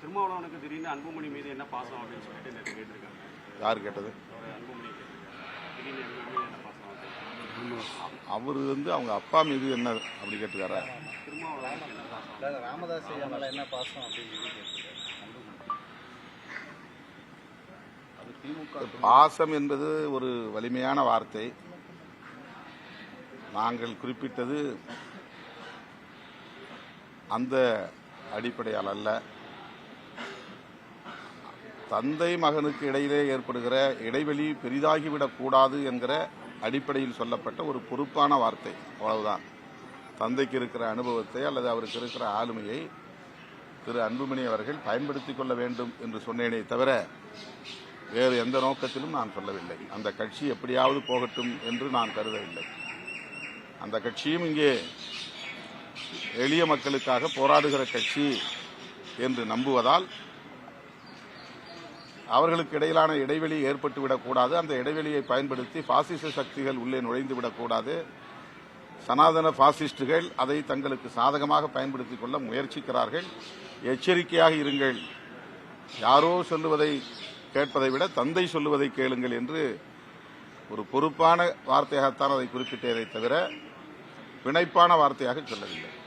திருமாவளவனுக்கு திடீர்னு அன்புமணி மீது என்ன பாசம் அப்படின்னு சொல்லிட்டு நேற்று கேட்டிருக்காங்க. யார் கேட்டது? அன்புமணி கேட்டிருக்காங்க. திடீர்னு அன்புமணி மீது என்ன பாசம்? அவர் அவங்க அப்பா மீது என்ன அப்படி கேட்டுக்காரா? திருமாவளவனுக்கு என்ன பாசம்? ராமதாஸ் ஐயா மேல என்ன பாசம் அப்படின்னு கேட்டிருக்காரு. அது திமுக பாசம் என்பது ஒரு வலிமையான வார்த்தை. நாங்கள் குறிப்பிட்டது அந்த அடிப்படையால் அல்ல. தந்தை மகனுக்கு இடையிலே ஏற்படுகிற இடைவெளி பெரிதாகிவிடக்கூடாது என்கிற அடிப்படையில் சொல்லப்பட்ட ஒரு பொறுப்பான வார்த்தை, அவ்வளவுதான். தந்தைக்கு இருக்கிற அனுபவத்தை அல்லது அவருக்கு இருக்கிற ஆளுமையை திரு அன்புமணி அவர்கள் பயன்படுத்திக் கொள்ள வேண்டும் என்று சொன்னேனே தவிர வேறு எந்த நோக்கத்திலும் நான் சொல்லவில்லை. அந்த கட்சி எப்படியாவது போகட்டும் என்று நான் கருதவில்லை. அந்த கட்சியும் இங்கே எளிய மக்களுக்காக போராடுகிற கட்சி என்று நம்புவதால் அவர்களுக்கு இடையிலான இடைவெளி ஏற்பட்டுவிடக்கூடாது. அந்த இடைவெளியை பயன்படுத்தி பாசிச சக்திகள் உள்ளே நுழைந்துவிடக்கூடாது. சனாதன பாசிஸ்டுகள் அதை தங்களுக்கு சாதகமாக பயன்படுத்திக் கொள்ள முயற்சிக்கிறார்கள். எச்சரிக்கையாக இருங்கள். யாரோ சொல்லுவதை கேட்பதை விட தந்தை சொல்லுவதை கேளுங்கள் என்று ஒரு பொறுப்பான வார்த்தையாகத்தான் அதை குறிப்பிட்டதை தவிர பிணைப்பான வார்த்தையாக சொல்லவில்லை.